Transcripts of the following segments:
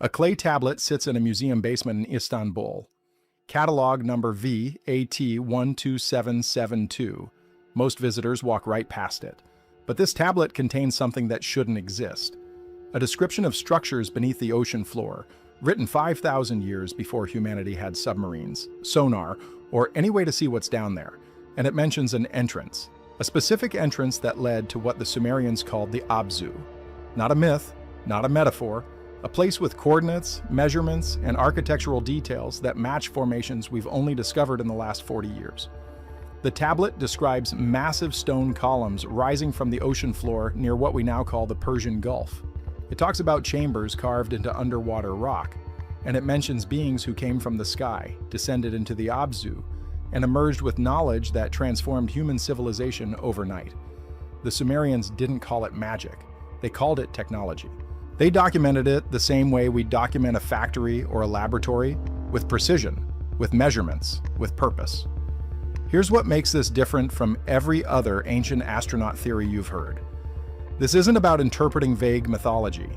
A clay tablet sits in a museum basement in Istanbul. Catalog number V A12772. Most visitors walk right past it. But this tablet contains something that shouldn't exist. A description of structures beneath the ocean floor, written 5,000 years before humanity had submarines, sonar, or any way to see what's down there. And it mentions an entrance. A specific entrance that led to what the Sumerians called the Abzu. Not a myth, not a metaphor, a place with coordinates, measurements, and architectural details that match formations we've only discovered in the last 40 years. The tablet describes massive stone columns rising from the ocean floor near what we now call the Persian Gulf. It talks about chambers carved into underwater rock, and it mentions beings who came from the sky, descended into the Obzu, and emerged with knowledge that transformed human civilization overnight. The Sumerians didn't call it magic, they called it technology. They documented it the same way we document a factory or a laboratory, with precision, with measurements, with purpose. Here's what makes this different from every other ancient astronaut theory you've heard. This isn't about interpreting vague mythology.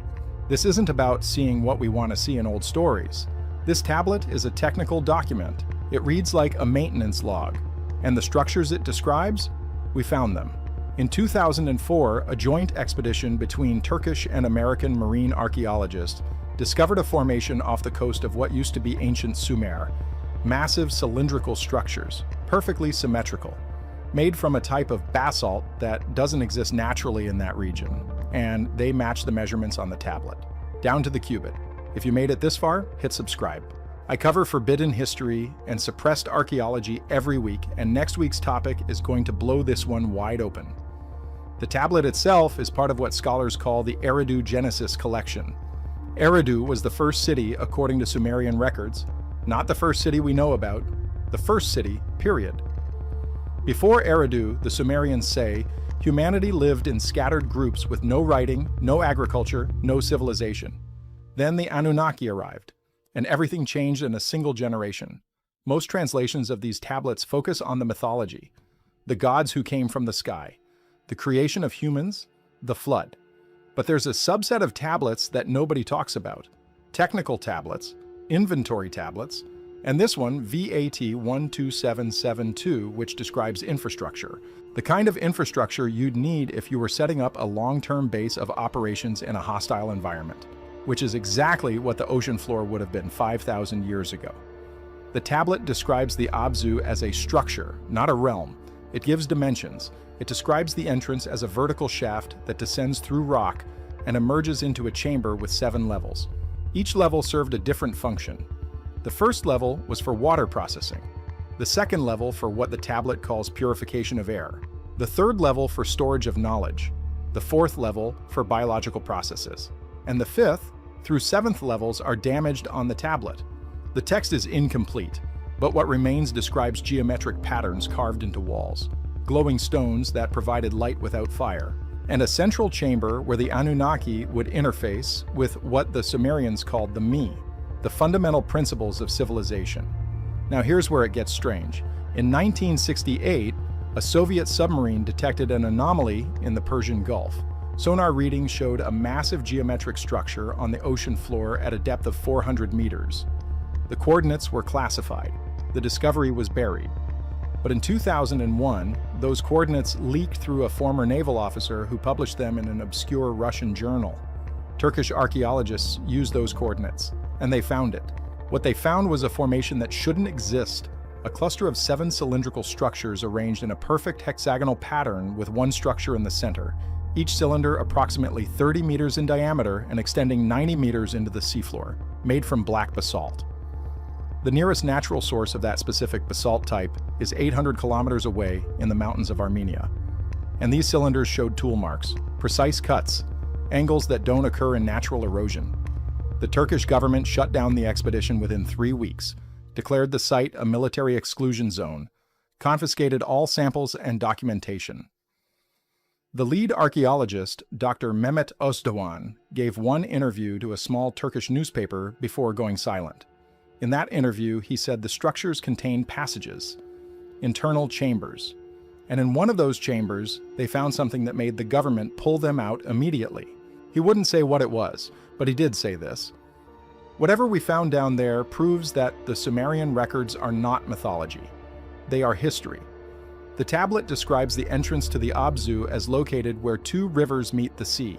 This isn't about seeing what we want to see in old stories. This tablet is a technical document. It reads like a maintenance log. And the structures it describes? We found them. In 2004, a joint expedition between Turkish and American marine archaeologists discovered a formation off the coast of what used to be ancient Sumer. Massive cylindrical structures, perfectly symmetrical, made from a type of basalt that doesn't exist naturally in that region, and they match the measurements on the tablet, down to the cubit. If you made it this far, hit subscribe. I cover forbidden history and suppressed archaeology every week, and next week's topic is going to blow this one wide open. The tablet itself is part of what scholars call the Eridu Genesis collection. Eridu was the first city according to Sumerian records, not the first city we know about, the first city, period. Before Eridu, the Sumerians say, humanity lived in scattered groups with no writing, no agriculture, no civilization. Then the Anunnaki arrived, and everything changed in a single generation. Most translations of these tablets focus on the mythology, the gods who came from the sky, the creation of humans, the flood. But there's a subset of tablets that nobody talks about. Technical tablets, inventory tablets, and this one, V A12772, which describes infrastructure. The kind of infrastructure you'd need if you were setting up a long-term base of operations in a hostile environment, which is exactly what the ocean floor would have been 5,000 years ago. The tablet describes the Abzu as a structure, not a realm. It gives dimensions. It describes the entrance as a vertical shaft that descends through rock and emerges into a chamber with 7 levels. Each level served a different function. The first level was for water processing, the second level for what the tablet calls purification of air, the third level for storage of knowledge, the fourth level for biological processes, and the fifth through 7th levels are damaged on the tablet. The text is incomplete, but what remains describes geometric patterns carved into walls, glowing stones that provided light without fire, and a central chamber where the Anunnaki would interface with what the Sumerians called the Me, the fundamental principles of civilization. Now here's where it gets strange. In 1968, a Soviet submarine detected an anomaly in the Persian Gulf. Sonar readings showed a massive geometric structure on the ocean floor at a depth of 400 meters. The coordinates were classified. The discovery was buried. But in 2001, those coordinates leaked through a former naval officer who published them in an obscure Russian journal. Turkish archaeologists used those coordinates, and they found it. What they found was a formation that shouldn't exist, a cluster of 7 cylindrical structures arranged in a perfect hexagonal pattern with one structure in the center, each cylinder approximately 30 meters in diameter and extending 90 meters into the seafloor, made from black basalt. The nearest natural source of that specific basalt type is 800 kilometers away in the mountains of Armenia. And these cylinders showed tool marks, precise cuts, angles that don't occur in natural erosion. The Turkish government shut down the expedition within 3 weeks, declared the site a military exclusion zone, confiscated all samples and documentation. The lead archaeologist, Dr. Mehmet Özdoğan, gave one interview to a small Turkish newspaper before going silent. In that interview, he said the structures contain passages, internal chambers, and in one of those chambers, they found something that made the government pull them out immediately. He wouldn't say what it was, but he did say this. Whatever we found down there proves that the Sumerian records are not mythology. They are history. The tablet describes the entrance to the Abzu as located where two rivers meet the sea.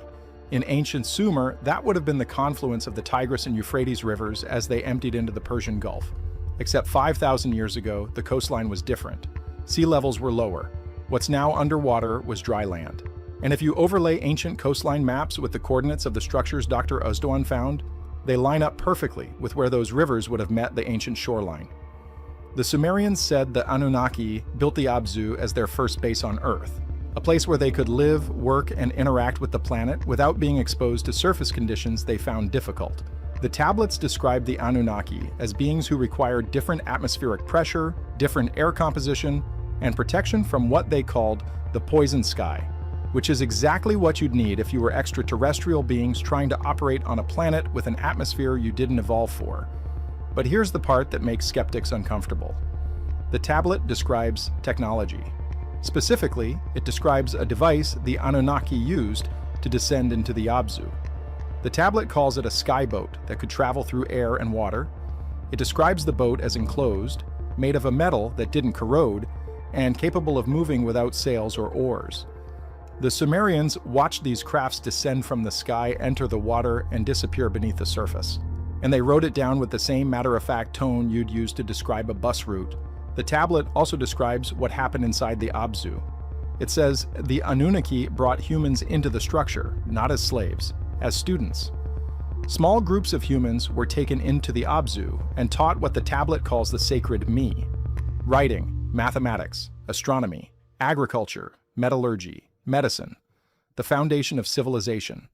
In ancient Sumer, that would have been the confluence of the Tigris and Euphrates rivers as they emptied into the Persian Gulf. Except 5,000 years ago, the coastline was different. Sea levels were lower. What's now underwater was dry land. And if you overlay ancient coastline maps with the coordinates of the structures Dr. Özdoğan found, they line up perfectly with where those rivers would have met the ancient shoreline. The Sumerians said the Anunnaki built the Abzu as their first base on Earth, a place where they could live, work, and interact with the planet without being exposed to surface conditions they found difficult. The tablets describe the Anunnaki as beings who required different atmospheric pressure, different air composition, and protection from what they called the poison sky, which is exactly what you'd need if you were extraterrestrial beings trying to operate on a planet with an atmosphere you didn't evolve for. But here's the part that makes skeptics uncomfortable. The tablet describes technology. Specifically, it describes a device the Anunnaki used to descend into the Abzu. The tablet calls it a skyboat that could travel through air and water. It describes the boat as enclosed, made of a metal that didn't corrode, and capable of moving without sails or oars. The Sumerians watched these crafts descend from the sky, enter the water, and disappear beneath the surface. And they wrote it down with the same matter-of-fact tone you'd use to describe a bus route. The tablet also describes what happened inside the Abzu. It says the Anunnaki brought humans into the structure, not as slaves, as students. Small groups of humans were taken into the Abzu and taught what the tablet calls the sacred me: writing, mathematics, astronomy, agriculture, metallurgy, medicine, the foundation of civilization.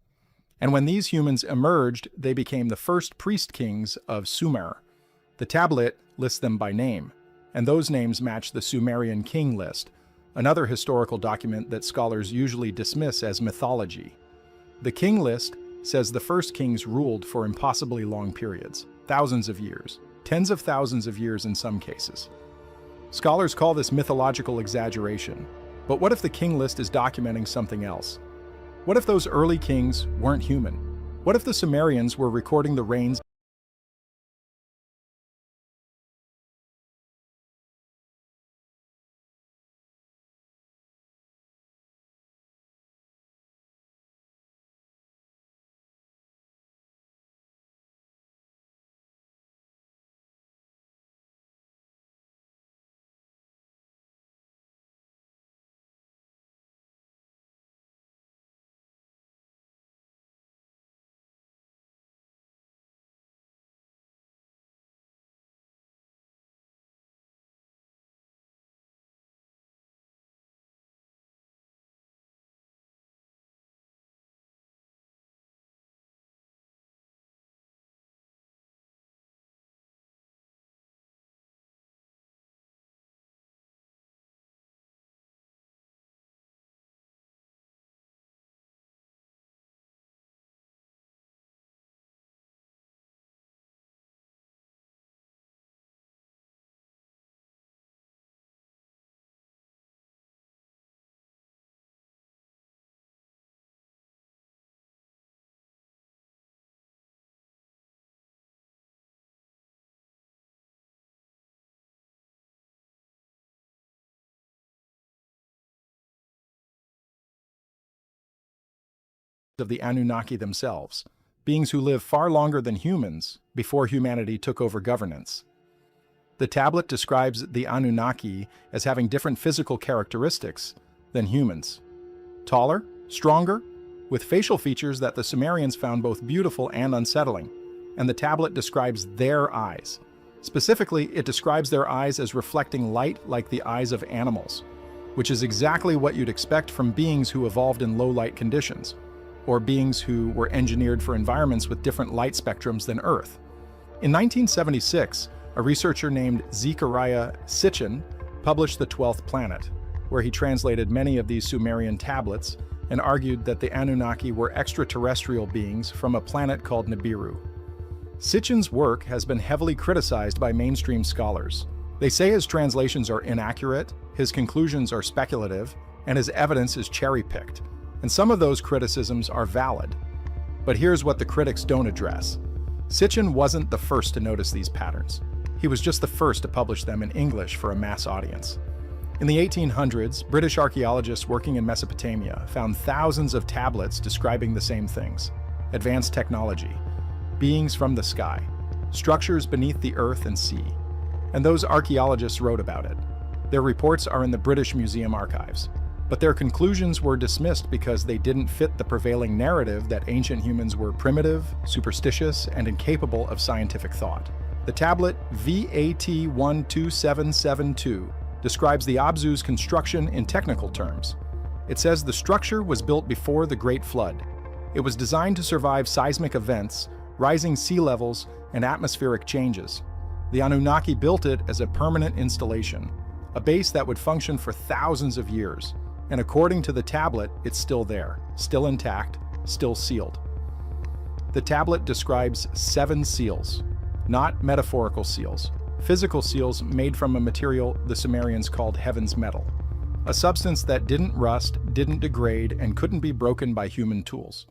And when these humans emerged, they became the first priest kings of Sumer. The tablet lists them by name, and those names match the Sumerian king list, another historical document that scholars usually dismiss as mythology. The king list says the first kings ruled for impossibly long periods, thousands of years, tens of thousands of years in some cases. Scholars call this mythological exaggeration, but what if the king list is documenting something else? What if those early kings weren't human? What if the Sumerians were recording the reigns of the Anunnaki themselves, beings who live far longer than humans before humanity took over governance? The tablet describes the Anunnaki as having different physical characteristics than humans. Taller, stronger, with facial features that the Sumerians found both beautiful and unsettling. And the tablet describes their eyes. Specifically, it describes their eyes as reflecting light like the eyes of animals, which is exactly what you'd expect from beings who evolved in low-light conditions, or beings who were engineered for environments with different light spectrums than Earth. In 1976, a researcher named Zecharia Sitchin published The 12th Planet, where he translated many of these Sumerian tablets and argued that the Anunnaki were extraterrestrial beings from a planet called Nibiru. Sitchin's work has been heavily criticized by mainstream scholars. They say his translations are inaccurate, his conclusions are speculative, and his evidence is cherry-picked. And some of those criticisms are valid. But here's what the critics don't address. Sitchin wasn't the first to notice these patterns. He was just the first to publish them in English for a mass audience. In the 1800s, British archaeologists working in Mesopotamia found thousands of tablets describing the same things: advanced technology, beings from the sky, structures beneath the earth and sea. And those archaeologists wrote about it. Their reports are in the British Museum archives. But their conclusions were dismissed because they didn't fit the prevailing narrative that ancient humans were primitive, superstitious, and incapable of scientific thought. The tablet V A12772 describes the Obzu's construction in technical terms. It says the structure was built before the Great Flood. It was designed to survive seismic events, rising sea levels, and atmospheric changes. The Anunnaki built it as a permanent installation, a base that would function for thousands of years. And according to the tablet, it's still there, still intact, still sealed. The tablet describes 7 seals, not metaphorical seals, physical seals made from a material the Sumerians called heaven's metal, a substance that didn't rust, didn't degrade, and couldn't be broken by human tools.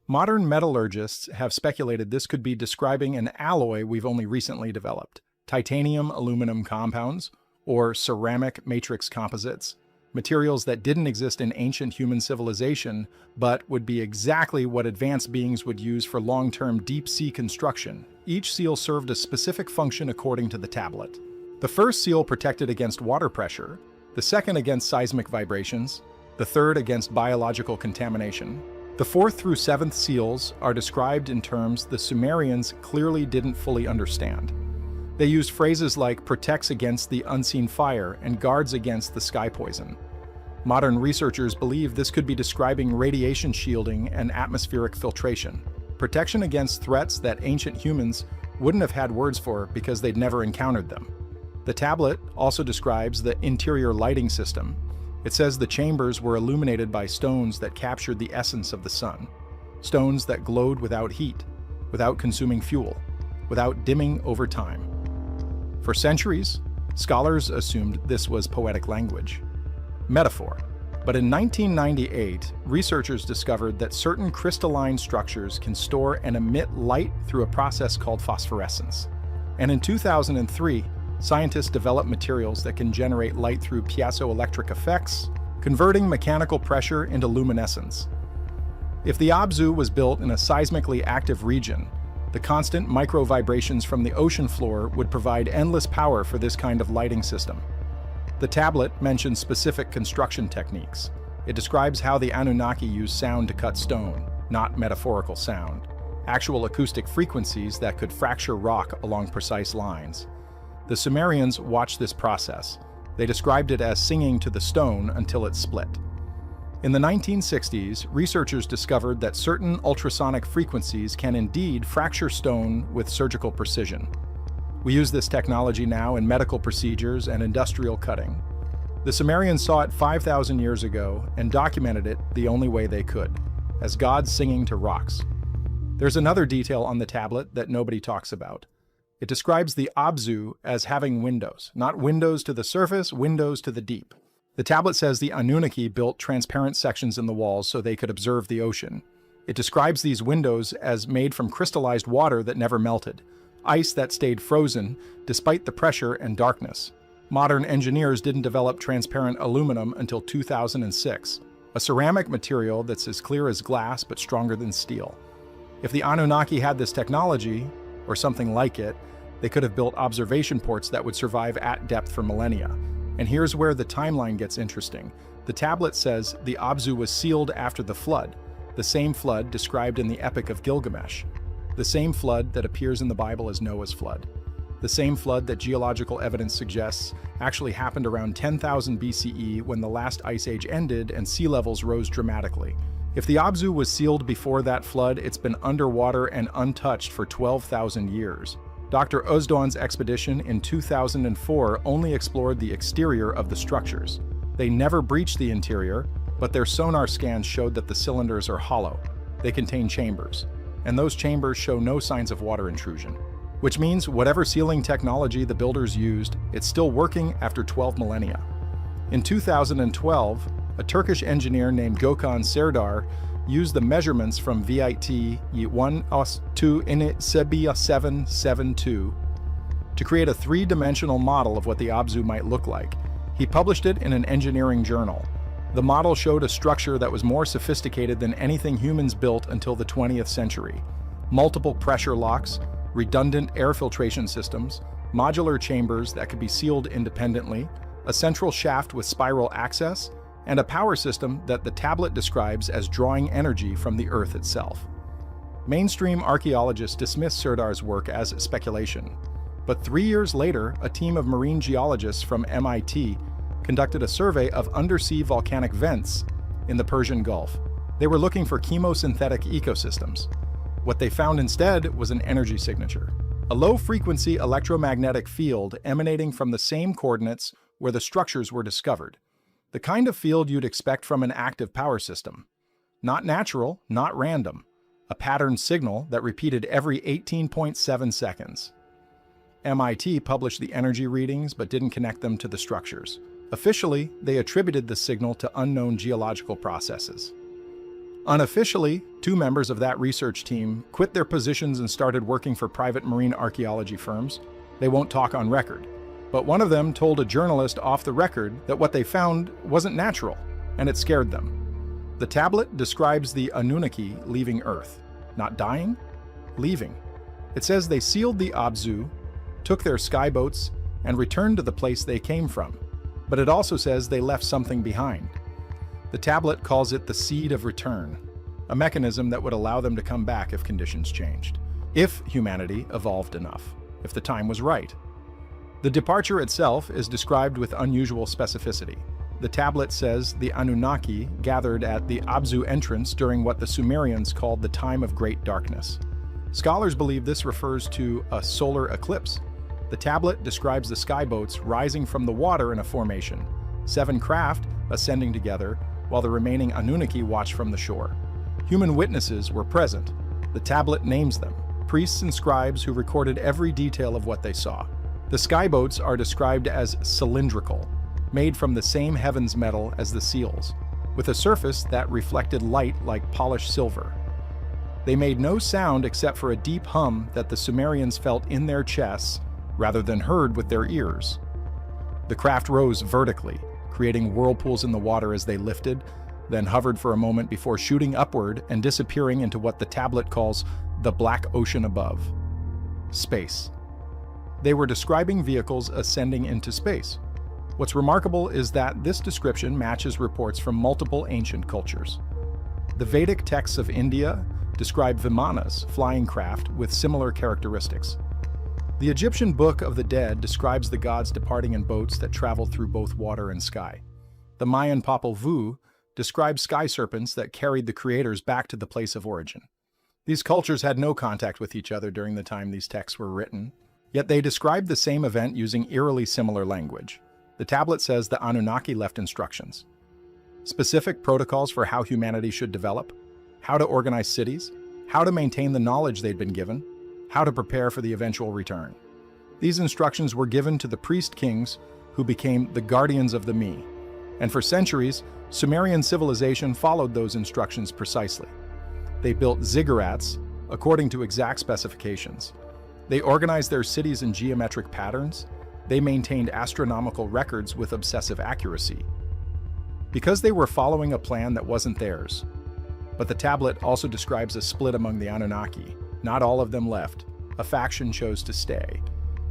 Modern metallurgists have speculated this could be describing an alloy we've only recently developed, titanium-aluminum compounds, or ceramic matrix composites, materials that didn't exist in ancient human civilization, but would be exactly what advanced beings would use for long-term deep-sea construction. Each seal served a specific function according to the tablet. The first seal protected against water pressure, the second against seismic vibrations, the third against biological contamination. The 4th through 7th seals are described in terms the Sumerians clearly didn't fully understand. They used phrases like protects against the unseen fire and guards against the sky poison. Modern researchers believe this could be describing radiation shielding and atmospheric filtration, protection against threats that ancient humans wouldn't have had words for because they'd never encountered them. The tablet also describes the interior lighting system. It says the chambers were illuminated by stones that captured the essence of the sun, stones that glowed without heat, without consuming fuel, without dimming over time. For centuries, scholars assumed this was poetic language, metaphor. But in 1998, researchers discovered that certain crystalline structures can store and emit light through a process called phosphorescence. And in 2003, scientists developed materials that can generate light through piezoelectric effects, converting mechanical pressure into luminescence. If the Abzu was built in a seismically active region, the constant micro-vibrations from the ocean floor would provide endless power for this kind of lighting system. The tablet mentions specific construction techniques. It describes how the Anunnaki used sound to cut stone, not metaphorical sound, actual acoustic frequencies that could fracture rock along precise lines. The Sumerians watched this process. They described it as singing to the stone until it split. In the 1960s, researchers discovered that certain ultrasonic frequencies can indeed fracture stone with surgical precision. We use this technology now in medical procedures and industrial cutting. The Sumerians saw it 5,000 years ago and documented it the only way they could, as gods singing to rocks. There's another detail on the tablet that nobody talks about. It describes the Obzu as having windows, not windows to the surface, windows to the deep. The tablet says the Anunnaki built transparent sections in the walls so they could observe the ocean. It describes these windows as made from crystallized water that never melted, ice that stayed frozen despite the pressure and darkness. Modern engineers didn't develop transparent aluminum until 2006, a ceramic material that's as clear as glass but stronger than steel. If the Anunnaki had this technology, or something like it, they could have built observation ports that would survive at depth for millennia. And here's where the timeline gets interesting. The tablet says the Obzu was sealed after the flood, the same flood described in the Epic of Gilgamesh, the same flood that appears in the Bible as Noah's flood, the same flood that geological evidence suggests actually happened around 10,000 BCE when the last ice age ended and sea levels rose dramatically. If the Obzu was sealed before that flood, it's been underwater and untouched for 12,000 years. Dr. Özdoğan's expedition in 2004 only explored the exterior of the structures. They never breached the interior, but their sonar scans showed that the cylinders are hollow. They contain chambers, and those chambers show no signs of water intrusion. Which means whatever sealing technology the builders used, it's still working after 12 millennia. In 2012, a Turkish engineer named Gökhan Serdar used the measurements from V A A12772 to create a three-dimensional model of what the Abzu might look like. He published it in an engineering journal. The model showed a structure that was more sophisticated than anything humans built until the 20th century. Multiple pressure locks, redundant air filtration systems, modular chambers that could be sealed independently, a central shaft with spiral access, and a power system that the tablet describes as drawing energy from the Earth itself. Mainstream archaeologists dismiss Serdar's work as speculation. But 3 years later, a team of marine geologists from MIT conducted a survey of undersea volcanic vents in the Persian Gulf. They were looking for chemosynthetic ecosystems. What they found instead was an energy signature, a low-frequency electromagnetic field emanating from the same coordinates where the structures were discovered. The kind of field you'd expect from an active power system. Not natural, not random. A patterned signal that repeated every 18.7 seconds. MIT published the energy readings but didn't connect them to the structures. Officially, they attributed the signal to unknown geological processes. Unofficially, 2 members of that research team quit their positions and started working for private marine archaeology firms. They won't talk on record. But one of them told a journalist off the record that what they found wasn't natural, and it scared them. The tablet describes the Anunnaki leaving Earth. Not dying, leaving. It says they sealed the Obzu, took their skyboats, and returned to the place they came from. But it also says they left something behind. The tablet calls it the seed of return, a mechanism that would allow them to come back if conditions changed. If humanity evolved enough, if the time was right. The departure itself is described with unusual specificity. The tablet says the Anunnaki gathered at the Abzu entrance during what the Sumerians called the time of great darkness. Scholars believe this refers to a solar eclipse. The tablet describes the skyboats rising from the water in a formation, 7 craft ascending together, while the remaining Anunnaki watched from the shore. Human witnesses were present. The tablet names them, priests and scribes who recorded every detail of what they saw. The skyboats are described as cylindrical, made from the same heavens metal as the seals, with a surface that reflected light like polished silver. They made no sound except for a deep hum that the Sumerians felt in their chests rather than heard with their ears. The craft rose vertically, creating whirlpools in the water as they lifted, then hovered for a moment before shooting upward and disappearing into what the tablet calls the black ocean above. Space. They were describing vehicles ascending into space. What's remarkable is that this description matches reports from multiple ancient cultures. The Vedic texts of India describe Vimanas, flying craft, with similar characteristics. The Egyptian Book of the Dead describes the gods departing in boats that travel through both water and sky. The Mayan Popol Vuh describes sky serpents that carried the creators back to the place of origin. These cultures had no contact with each other during the time these texts were written, yet they described the same event using eerily similar language. The tablet says the Anunnaki left instructions. Specific protocols for how humanity should develop, how to organize cities, how to maintain the knowledge they'd been given, how to prepare for the eventual return. These instructions were given to the priest kings who became the guardians of the Me, and for centuries, Sumerian civilization followed those instructions precisely. They built ziggurats according to exact specifications. They organized their cities in geometric patterns. They maintained astronomical records with obsessive accuracy. Because they were following a plan that wasn't theirs. But the tablet also describes a split among the Anunnaki. Not all of them left. A faction chose to stay.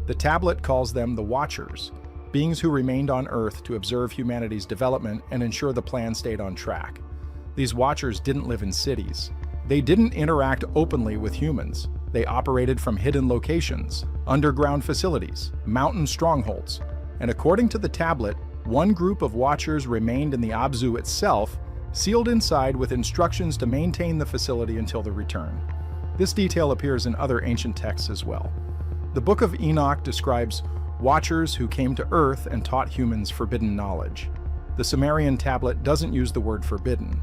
The tablet calls them the Watchers, beings who remained on Earth to observe humanity's development and ensure the plan stayed on track. These Watchers didn't live in cities. They didn't interact openly with humans. They operated from hidden locations, underground facilities, mountain strongholds. And according to the tablet, one group of Watchers remained in the Abzu itself, sealed inside with instructions to maintain the facility until the return. This detail appears in other ancient texts as well. The Book of Enoch describes Watchers who came to Earth and taught humans forbidden knowledge. The Sumerian tablet doesn't use the word forbidden.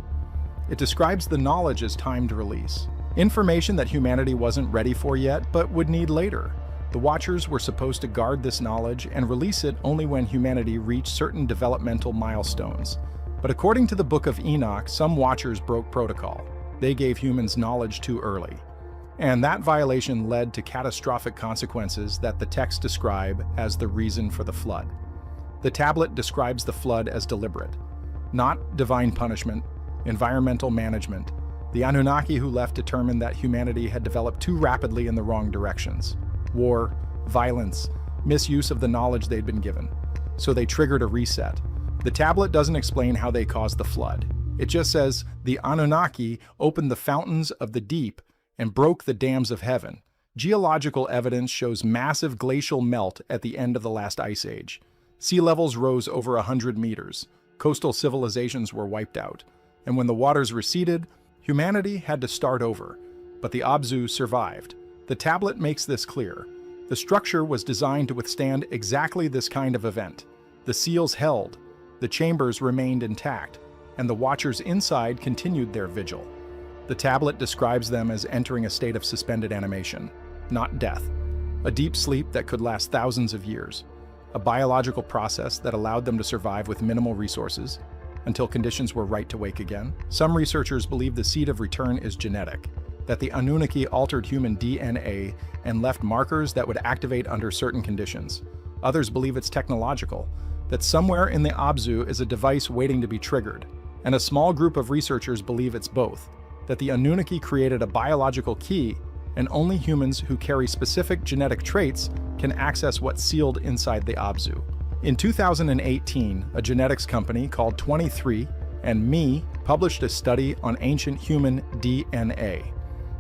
It describes the knowledge as timed release. Information that humanity wasn't ready for yet, but would need later. The Watchers were supposed to guard this knowledge and release it only when humanity reached certain developmental milestones. But according to the Book of Enoch, some Watchers broke protocol. they gave humans knowledge too early. And that violation led to catastrophic consequences that the texts describe as the reason for the flood. The tablet describes the flood as deliberate, not divine punishment, environmental management. The Anunnaki who left determined that humanity had developed too rapidly in the wrong directions. War, violence, misuse of the knowledge they'd been given. So they triggered a reset. The tablet doesn't explain how they caused the flood. It just says the Anunnaki opened the fountains of the deep and broke the dams of heaven. Geological evidence shows massive glacial melt at the end of the last ice age. Sea levels rose over 100 meters. Coastal civilizations were wiped out. And when the waters receded, humanity had to start over. But the Abzu survived. The tablet makes this clear. The structure was designed to withstand exactly this kind of event. The seals held, the chambers remained intact, and the watchers inside continued their vigil. The tablet describes them as entering a state of suspended animation, not death, a deep sleep that could last thousands of years, a biological process that allowed them to survive with minimal resources until conditions were right to wake again. Some researchers believe the seed of return is genetic, that the Anunnaki altered human DNA and left markers that would activate under certain conditions. Others believe it's technological, that somewhere in the Obzu is a device waiting to be triggered. And a small group of researchers believe it's both, that the Anunnaki created a biological key and only humans who carry specific genetic traits can access what's sealed inside the Obzu. In 2018, a genetics company called 23andMe published a study on ancient human DNA.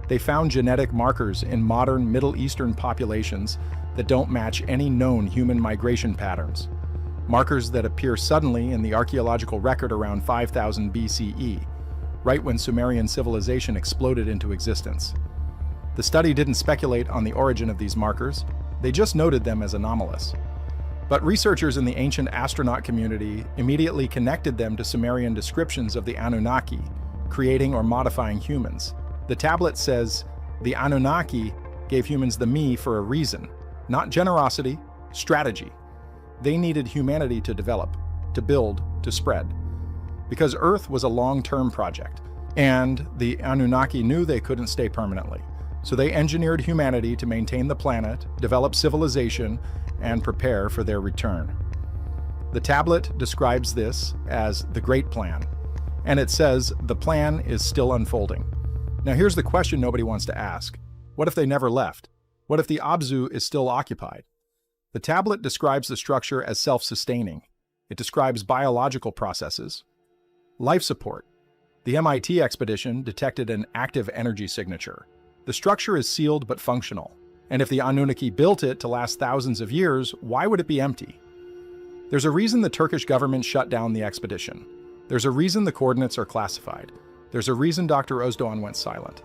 They found genetic markers in modern Middle Eastern populations that don't match any known human migration patterns. Markers that appear suddenly in the archaeological record around 5000 BCE, right when Sumerian civilization exploded into existence. The study didn't speculate on the origin of these markers, they just noted them as anomalous. But researchers in the ancient astronaut community immediately connected them to Sumerian descriptions of the Anunnaki, creating or modifying humans. The tablet says, the Anunnaki gave humans the me for a reason, not generosity, strategy. They needed humanity to develop, to build, to spread. Because Earth was a long-term project, and the Anunnaki knew they couldn't stay permanently. So they engineered humanity to maintain the planet, develop civilization, and prepare for their return. The tablet describes this as the Great Plan, and it says the plan is still unfolding. Now here's the question nobody wants to ask. What if they never left? What if the Obzu is still occupied? The tablet describes the structure as self-sustaining. It describes biological processes. Life support. The MIT expedition detected an active energy signature. The structure is sealed but functional. And if the Anunnaki built it to last thousands of years, why would it be empty? There's a reason the Turkish government shut down the expedition. There's a reason the coordinates are classified. There's a reason Dr. Özdoğan went silent.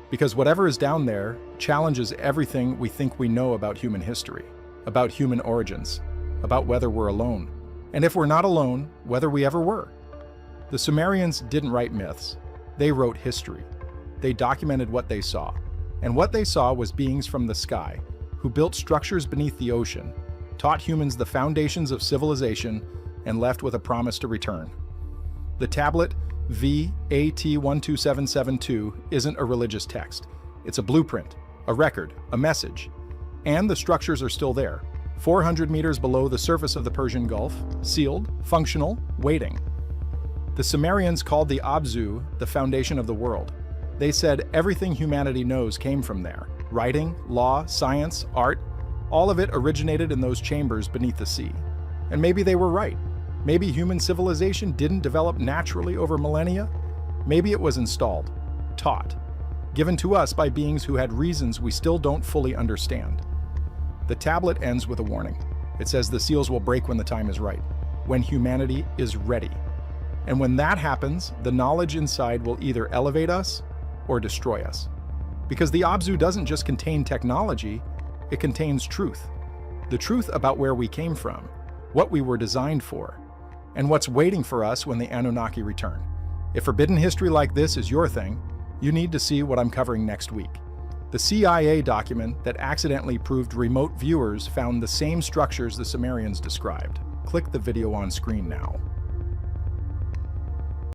Because whatever is down there challenges everything we think we know about human history, about human origins, about whether we're alone. And if we're not alone, whether we ever were. The Sumerians didn't write myths. They wrote history. They documented what they saw. And what they saw was beings from the sky, who built structures beneath the ocean, taught humans the foundations of civilization, and left with a promise to return. The tablet V A12772 isn't a religious text. It's a blueprint, a record, a message. And the structures are still there, 400 meters below the surface of the Persian Gulf, sealed, functional, waiting. The Sumerians called the Abzu the foundation of the world. They said everything humanity knows came from there. Writing, law, science, art, all of it originated in those chambers beneath the sea. And maybe they were right. Maybe human civilization didn't develop naturally over millennia. Maybe it was installed, taught, given to us by beings who had reasons we still don't fully understand. The tablet ends with a warning. It says the seals will break when the time is right, when humanity is ready. And when that happens, the knowledge inside will either elevate us or destroy us. Because the Obzu doesn't just contain technology, it contains truth. The truth about where we came from, what we were designed for, and what's waiting for us when the Anunnaki return. If forbidden history like this is your thing, you need to see what I'm covering next week. The CIA document that accidentally proved remote viewers found the same structures the Sumerians described. Click the video on screen now.